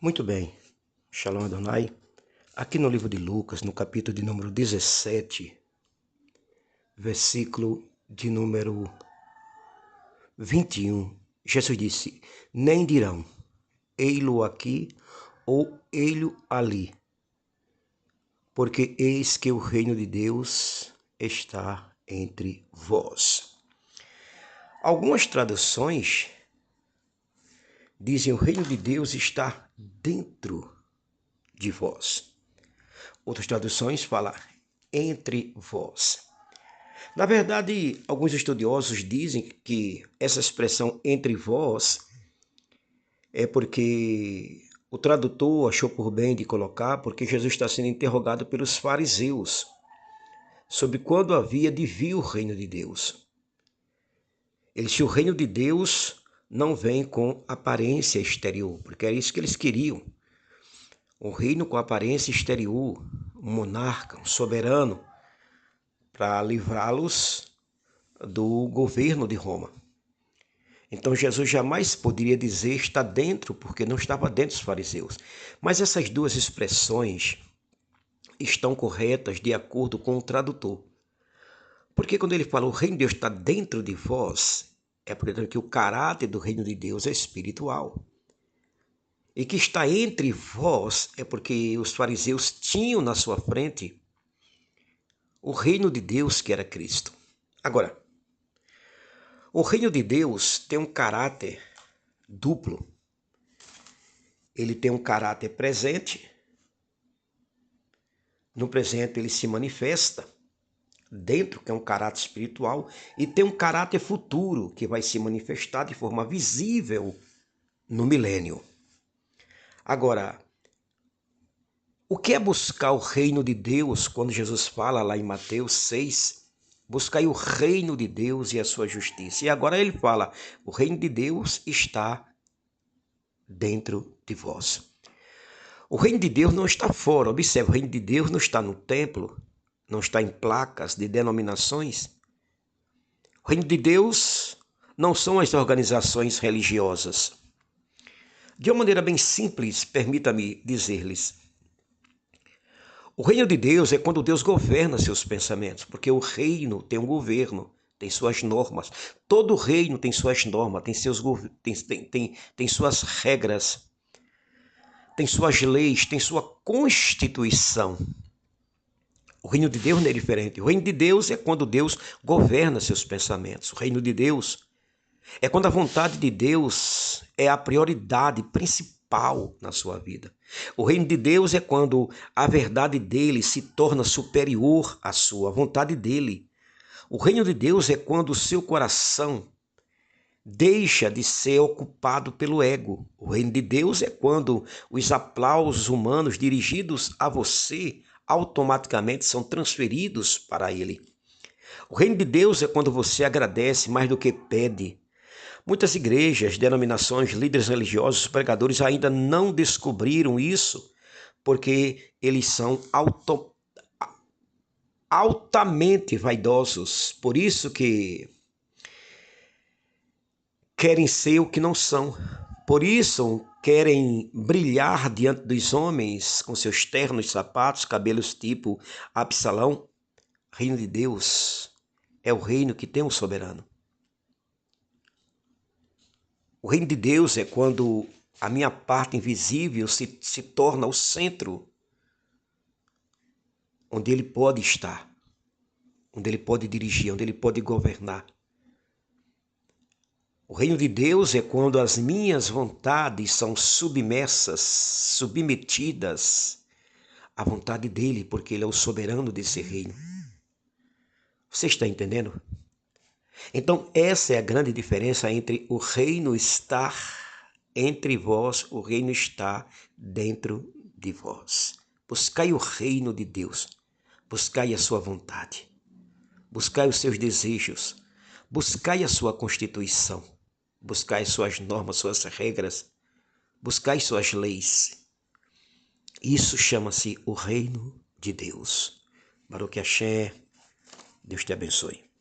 Muito bem, Shalom Adonai. Aqui no livro de Lucas, no capítulo de número 17, versículo de número 21, Jesus disse: nem dirão, ei-lo aqui ou ei-lo ali, porque eis que o reino de Deus está entre vós. Algumas traduções dizem: o reino de Deus está dentro de vós. Outras traduções falam entre vós. Na verdade, alguns estudiosos dizem que essa expressão entre vós é porque o tradutor achou por bem de colocar, porque Jesus está sendo interrogado pelos fariseus sobre quando havia de vir o reino de Deus. Ele disse: o reino de Deus não vem com aparência exterior, porque era isso que eles queriam. Um reino com aparência exterior, um monarca, um soberano, para livrá-los do governo de Roma. Então Jesus jamais poderia dizer está dentro, porque não estava dentro dos fariseus. Mas essas duas expressões estão corretas de acordo com o tradutor. Porque quando ele fala o reino de Deus está dentro de vós, é porque o caráter do reino de Deus é espiritual. E que está entre vós é porque os fariseus tinham na sua frente o reino de Deus que era Cristo. Agora, o reino de Deus tem um caráter duplo. Ele tem um caráter presente. No presente ele se manifesta dentro, que é um caráter espiritual, e tem um caráter futuro, que vai se manifestar de forma visível no milênio. Agora, o que é buscar o reino de Deus quando Jesus fala lá em Mateus 6? Buscai o reino de Deus e a sua justiça. E agora ele fala, o reino de Deus está dentro de vós. O reino de Deus não está fora. Observe, o reino de Deus não está no templo, não está em placas de denominações. O reino de Deus não são as organizações religiosas. De uma maneira bem simples, permita-me dizer-lhes, o reino de Deus é quando Deus governa seus pensamentos, porque o reino tem um governo, tem suas normas. Todo reino tem suas normas, tem suas regras, tem suas leis, tem sua constituição. O reino de Deus não é diferente. O reino de Deus é quando Deus governa seus pensamentos. O reino de Deus é quando a vontade de Deus é a prioridade principal na sua vida. O reino de Deus é quando a verdade dele se torna superior à sua vontade dele. O reino de Deus é quando o seu coração deixa de ser ocupado pelo ego. O reino de Deus é quando os aplausos humanos dirigidos a você automaticamente são transferidos para ele. O reino de Deus é quando você agradece mais do que pede. Muitas igrejas, denominações, líderes religiosos, pregadores ainda não descobriram isso, porque eles são altamente vaidosos. Por isso que querem ser o que não são. Por isso querem brilhar diante dos homens com seus ternos, sapatos, cabelos tipo Absalão. Reino de Deus é o reino que tem um soberano. O reino de Deus é quando a minha parte invisível se torna o centro onde ele pode estar, onde ele pode dirigir, onde ele pode governar. O reino de Deus é quando as minhas vontades são submetidas à vontade dele, porque ele é o soberano desse reino. Você está entendendo? Então, essa é a grande diferença entre o reino estar entre vós, o reino está dentro de vós. Buscai o reino de Deus, buscai a sua vontade, buscai os seus desejos, buscai a sua constituição, buscai suas normas, suas regras, buscai suas leis. Isso chama-se o reino de Deus. Baruch Hashem, Deus te abençoe.